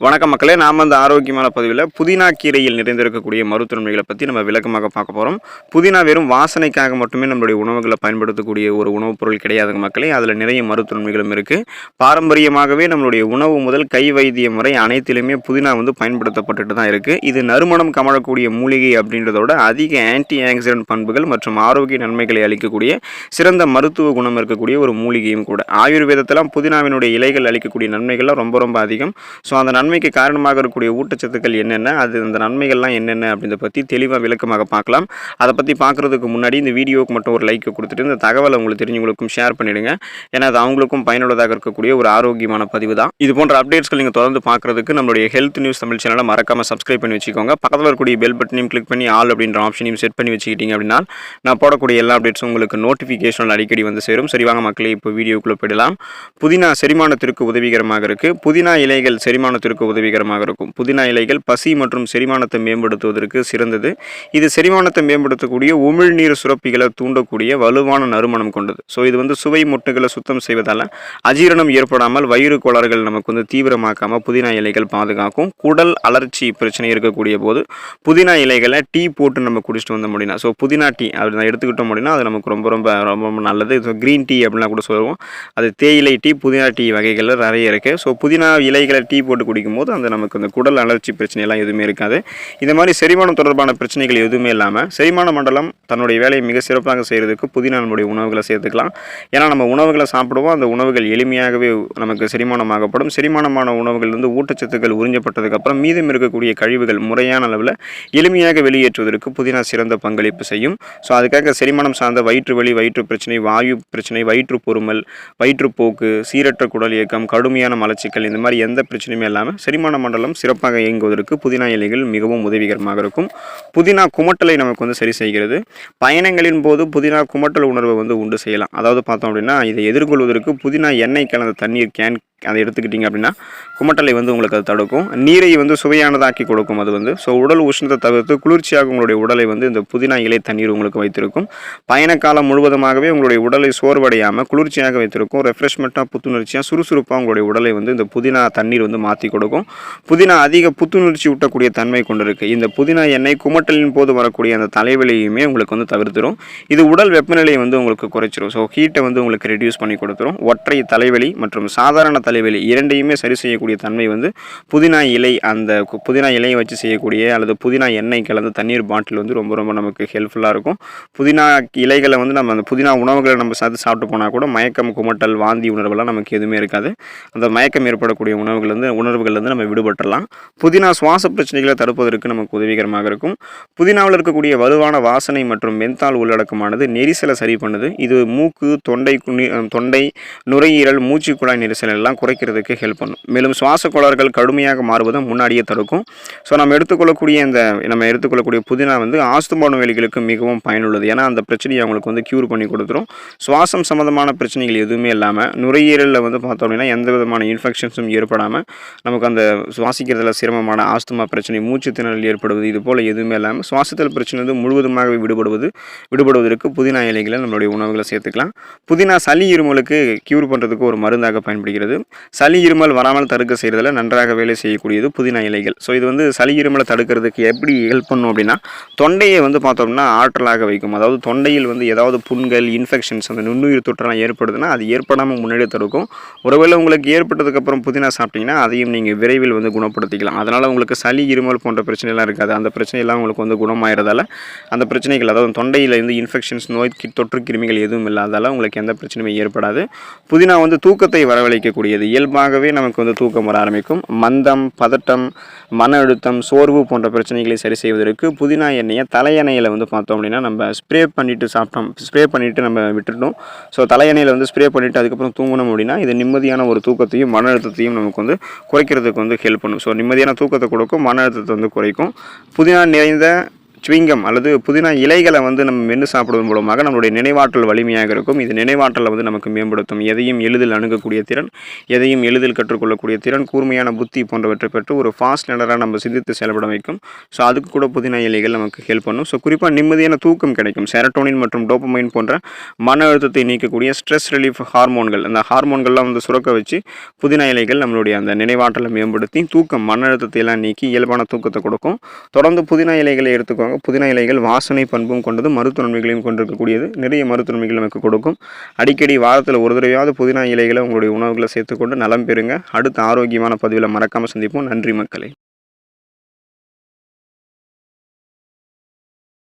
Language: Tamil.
வணக்கம் மக்களே, நாம் அந்த ஆரோக்கியமான பதிவில் புதினா கீரையில் நிறைந்திருக்கக்கூடிய மருத்துவன்மைகளை பற்றி நம்ம விளக்கமாக பார்க்க போகிறோம். புதினா வெறும் வாசனைக்காக மட்டுமே நம்மளுடைய உணவுகளை பயன்படுத்தக்கூடிய ஒரு உணவுப் பொருள் கிடையாதுங்க மக்களே. அதில் நிறைய மருத்துவன்மைகளும் இருக்குது. பாரம்பரியமாகவே நம்மளுடைய உணவு முதல் கை வைத்தியம் வரை அனைத்திலுமே புதினா பயன்படுத்தப்பட்டுட்டு தான் இருக்குது. இது நறுமணம் கமழக்கூடிய மூலிகை அப்படின்றதோட அதிக ஆன்டி ஆக்சிடென்ட் பண்புகள் மற்றும் ஆரோக்கிய நன்மைகளை அளிக்கக்கூடிய சிறந்த மருத்துவ குணம் இருக்கக்கூடிய ஒரு மூலிகையும் கூட. ஆயுர்வேதத்தில் புதினாவினுடைய இலைகள் அளிக்கக்கூடிய நன்மைகள்லாம் ரொம்ப அதிகம். ஸோ அந்த நன்மைக்கு காரணமாக இருக்கக்கூடிய ஊட்டச்சத்துக்கள் என்னென்ன, அந்த நன்மைகள்லாம் என்னென்ன அப்படின்றத பற்றி தெளிவாக விளக்கமாக பார்க்கலாம். அதை பற்றி பார்க்குறதுக்கு முன்னாடி இந்த வீடியோவுக்கு மட்டும் ஒரு லைக் கொடுத்துட்டு இந்த தகவலை உங்களுக்கு தெரிஞ்சவங்களுக்கும் ஷேர் பண்ணிவிடுங்க. ஏன்னா அது அவங்களுக்கும் பயனுள்ளதாக இருக்கக்கூடிய ஒரு ஆரோக்கியமான பதிவு தான். இது போன்ற அப்டேட்ஸ்கள் நீங்கள் தொடர்ந்து பார்க்குறதுக்கு நம்மளுடைய ஹெல்த் நியூஸ் தமிழ் சேனலை மறக்காமல் சப்ஸ்கிரைப் பண்ணி வச்சுக்கோங்க. பக்கத்தில் இருக்கக்கூடிய பெல் பட்டனையும் கிளிக் பண்ணி ஆல் அப்படின்ற ஆப்ஷனையும் செட் பண்ணி வச்சுக்கிட்டீங்க அப்படின்னா நான் போடக்கூடிய எல்லா அப்டேட்ஸும் உங்களுக்கு நோட்டிஃபிகேஷன் அடிக்கடி வந்து சேரும். சரிவாங்க மக்களே, இப்போ வீடியோக்குள்ளே போயிடலாம். புதினா செரிமானத்திற்கு உதவிகரமாக இருக்குது. புதினா இலைகள் செரிமானத்திற்கு உதவிகரமாக இருக்கும். புதினா இலைகள் பசி மற்றும் செரிமானத்தை மேம்படுத்துவதற்கு சிறந்தது. இது செரிமானத்தை மேம்படுத்தக்கூடிய உமிழ்நீர் சுரப்பிகளை தூண்டக்கூடிய வலுவான நறுமணம் கொண்டது. ஸோ இது சுவை மொட்டுகளை சுத்தம் செய்வதால் அஜீரணம் ஏற்படாமல் வயிறு கோளாறுகள் நமக்கு தீவிரமாக்காமல் புதினா இலைகள் பாதுகாக்கும். குடல் அலர்ச்சி பிரச்சனை இருக்கக்கூடிய போது புதினா இலைகளை டீ போட்டு நம்ம குடிச்சிட்டு வந்த முடியும். ஸோ புதினா டீ அப்படி எடுத்துக்கிட்டோம் அப்படின்னா அது நமக்கு ரொம்ப நல்லது. ஸோ க்ரீன் டீ அப்படின்லாம் கூட சொல்லுவோம். அது தேயிலை டீ, புதினா டீ வகைகள் நிறைய இருக்குது. ஸோ புதினா இலைகளை டீ போட்டு குடிக்கும் போது நமக்கு அந்த குடல் அலர்ச்சி பிரச்சனைலாம் எதுவுமே இருக்காது. இந்த மாதிரி செரிமானம் தொடர்பான பிரச்சனைகள் எதுவுமே இல்லாமல் செரிமான மண்டலம் தன்னுடைய வேலையை மிக சிறப்பாக செய்கிறதுக்கு புதினா நம்முடைய உணவுகளை சேர்த்துக்கலாம். ஏன்னா நம்ம உணவுகளை சாப்பிடுவோம், அந்த உணவுகள் எளிமையாகவே நமக்கு செரிமானமாகப்படும். செரிமானமான உணவுகள் ஊட்டச்சத்துக்கள் உறிஞ்சப்பட்டதுக்கப்புறம் மீதம் இருக்கக்கூடிய கழிவுகள் முறையான அளவில் எளிமையாக வெளியேற்றுவதற்கு புதினா சிறந்த பங்களிப்பு செய்யும். ஸோ அதுக்காக செரிமானம் சார்ந்த வயிற்று வலி, வயிற்று பிரச்சனை, வாயு பிரச்சனை, வயிற்று பொறுமல், வயிற்றுப்போக்கு, சீரற்ற குடல் இயக்கம், கடுமையான மலச்சிக்கல், இந்த மாதிரி எந்த பிரச்சனையுமே இல்லாமல் செரிமான மண்டலம் சிறப்பாக இயங்குவதற்கு புதினா இலைகள் மிகவும் உதவிகரமாக இருக்கும். புதினா குமட்டலை நமக்கு சரி செய்கிறது. பயணங்களின் போது புதினா குமட்டல் உணர்வை உண்டு செய்யலாம். அதாவது பார்த்தோம் அப்படின்னா இதை எதிர்கொள்வதற்கு புதினா எண்ணெய் கலந்த தண்ணீர் கேன் அதை எடுத்துக்கிட்டிங்க அப்படின்னா குமட்டலை உங்களுக்கு அது தடுக்கும். நீரை சுவையானதாக்கி கொடுக்கும். அது ஸோ உடல் உஷ்ணத்தை தவிர்த்து குளிர்ச்சியாக உங்களுடைய உடலை இந்த புதினா இலை தண்ணீர் உங்களுக்கு வைத்திருக்கும். பயணக்காலம் முழுவதுமாகவே உங்களுடைய உடலை சோர்வடையாமல் குளிர்ச்சியாக வைத்திருக்கும். ரெஃப்ரெஷ்மெண்ட்டாக, புத்துணர்ச்சியாக, சுறுசுறுப்பாக உங்களுடைய உடலை இந்த புதினா தண்ணீர் மாற்றி கொடுக்கும். புதினா அதிக புத்துணர்ச்சி ஊட்டக்கூடிய தன்மை கொண்டிருக்கு. இந்த புதினா எண்ணெய் குமட்டலின் போது வரக்கூடிய அந்த தலைவலியுமே உங்களுக்கு தவிர்த்துடும். இது உடல் வெப்பநிலையை உங்களுக்கு குறைச்சிரும். ஸோ ஹீட்டை உங்களுக்கு ரெடியூஸ் பண்ணி கொடுத்துரும். ஒற்றை தலைவலி மற்றும் சாதாரண தலைவலி இரண்டையுமே சரி செய்யக்கூடிய தன்மை புதினா இலை, அந்த புதினா இலையை வச்சு செய்யக்கூடிய அல்லது புதினா எண்ணெய் கலந்த தண்ணீர் பாட்டில் ரொம்ப நமக்கு ஹெல்ப்ஃபுல்லாக இருக்கும். புதினா இலைகளை நம்ம அந்த புதினா உணவுகளை நம்ம சாப்பிட்டு போனால் கூட மயக்கம், குமட்டல், வாந்தி உணர்வெல்லாம் நமக்கு எதுவுமே இருக்காது. அந்த மயக்கம் ஏற்படக்கூடிய உணர்வுகள் நம்ம விடுபட்டுடலாம். புதினா சுவாச பிரச்சனைகளை தடுப்பதற்கு நமக்கு உதவிகரமாக இருக்கும். புதினாவில் இருக்கக்கூடிய வலுவான வாசனை மற்றும் மென்தால் உள்ளடக்கமானது நெரிசலை சரி பண்ணுது. இது மூக்கு, தொண்டை, நுரையீரல், மூச்சுக்குழாய் நெரிசல் எல்லாம் குறைக்கிறதுக்கு ஹெல்ப் பண்ணும். மேலும் சுவாச கோளாறுகள் கடுமையாக மாறுவதை முன்னாடியே தடுக்கும். ஸோ நம்ம எடுத்துக்கொள்ளக்கூடிய புதினா ஆஸ்துமா நோயாளிகளுக்கு மிகவும் பயனுள்ளது. ஏன்னா அந்த பிரச்சனையை அவங்களுக்கு க்யூர் பண்ணி கொடுத்துரும். சுவாசம் சம்பந்தமான பிரச்சனைகள் எதுவுமே இல்லாமல் நுரையீரலில் பார்த்தோம் அப்படின்னா எந்த விதமான இன்ஃபெக்ஷன்ஸும் ஏற்படாமல் நமக்கு அந்த சுவாசிக்கிறதுல சிரமமான ஆஸ்துமா பிரச்சனை, மூச்சு திணறல் ஏற்படுவது, இது போல் எதுவுமே இல்லாமல் சுவாசத்தில் பிரச்சனை முழுவதுமாக விடுபடுவதற்கு புதினா இலைகளை நம்மளுடைய உணவுகளை சேர்த்துக்கலாம். புதினா சளி இருமலுக்கு க்யூர் பண்ணுறதுக்கு ஒரு மருந்தாக பயன்படுகிறது. சளி இருமல் வராமல் தடுக்க செய்கிறதுல நன்றாக வேலை செய்யக்கூடியது புதினா இலைகள். ஸோ இது சளி இருமலை தடுக்கிறதுக்கு எப்படி ஹெல்ப் பண்ணும் அப்படின்னா தொண்டையை பார்த்தோம்னா ஆற்றலாக வைக்கும். அதாவது தொண்டையில் ஏதாவது புண்கள், இன்ஃபெக்ஷன்ஸ், அந்த நுண்ணுயிர் தொற்றெல்லாம் ஏற்படுதுன்னா அது ஏற்படாமல் முன்னாடியே தடுக்கும். ஒருவேளை உங்களுக்கு ஏற்பட்டதுக்கப்புறம் புதினா சாப்பிட்டீங்கன்னா அதையும் நீங்கள் விரைவில் குணப்படுத்திக்கலாம். அதனால் உங்களுக்கு சளி இருமல் போன்ற பிரச்சனைலாம் இருக்காது. அந்த பிரச்சனையெல்லாம் உங்களுக்கு குணமாகிறதால அந்த பிரச்சனைகள், அதாவது தொண்டையில் இன்ஃபெக்ஷன்ஸ், நோய் தொற்று கிருமிகள் எதுவும் இல்லாதால உங்களுக்கு எந்த பிரச்சனையும் ஏற்படாது. புதினா தூக்கத்தை வரவழைக்கக்கூடியது. இயல்பாகவே நமக்கு தூக்கம் வர ஆரம்பிக்கும். மந்தம், பதட்டம், மன அழுத்தம், சோர்வு போன்ற பிரச்சனைகளை சரி செய்வதற்கு புதினா எண்ணெயை தலையணையில் பார்த்தோம் அப்படின்னா நம்ம ஸ்ப்ரே பண்ணிவிட்டு நம்ம விட்டுட்டோம். ஸோ தலையணையில் ஸ்ப்ரே பண்ணிவிட்டு அதுக்கப்புறம் தூங்கணும் அப்படின்னா இது நிம்மதியான ஒரு தூக்கத்தையும் மன அழுத்தத்தையும் நமக்கு குறைக்கிறதுக்கு ஹெல்ப் பண்ணும். ஸோ நிம்மதியான தூக்கத்தை கொடுக்கும், மன அழுத்தத்தை குறைக்கும். புதினா நிறைந்த சுவிங்கம் அல்லது புதினா இலைகளை வந்து நம்ம மென்று சாப்பிடுவதன் மூலமாக நம்மளுடைய நினைவாற்றல் வலிமையாக இருக்கும். இது நினைவாற்றலை வந்து நமக்கு மேம்படுத்தும். எதையும் எளிதில் அணுகக்கூடிய திறன், எதையும் எளிதில் கற்றுக்கொள்ளக்கூடிய திறன், கூர்மையான புத்தி போன்றவற்றை பெற்று ஒரு ஃபாஸ்ட் லேர்னராக நம்ம சிந்தித்து செயல்பட வைக்கும். ஸோ அதுக்கு கூட புதினா இலைகள் நமக்கு ஹெல்ப் பண்ணும். ஸோ குறிப்பாக நிம்மதியான தூக்கம் கிடைக்கும். செரட்டோனின் மற்றும் டோபமைன் போன்ற மன அழுத்தத்தை நீக்கக்கூடிய ஸ்ட்ரெஸ் ரிலீஃப் ஹார்மோன்கள், அந்த ஹார்மோன்கள்லாம் வந்து சுரக்க வச்சு புதினா இலைகள் நம்மளுடைய அந்த நினைவாற்றலை மேம்படுத்தி தூக்கம், மன அழுத்தத்தை எல்லாம் நீக்கி இயல்பான தூக்கத்தை கொடுக்கும். தொடர்ந்து புதினா இலைகளை எடுத்துக்கோங்க. புதினா இலைகள் வாசனை பண்பும் கொண்டது, மருத்துவ நன்மைகளையும் கொண்டிருக்கக்கூடியது. நிறைய மருத்துவ நன்மைகள் நமக்கு கொடுக்கும். அடிக்கடி வாரத்தில் ஒரு தடவையாவது புதினா இலைகளை உங்களுடைய உணவுகளை சேர்த்துக்கொண்டு நலம் பெறுங்க. அடுத்த ஆரோக்கியமான பதிவில் மறக்காமல் சந்திப்போம். நன்றி மக்களே.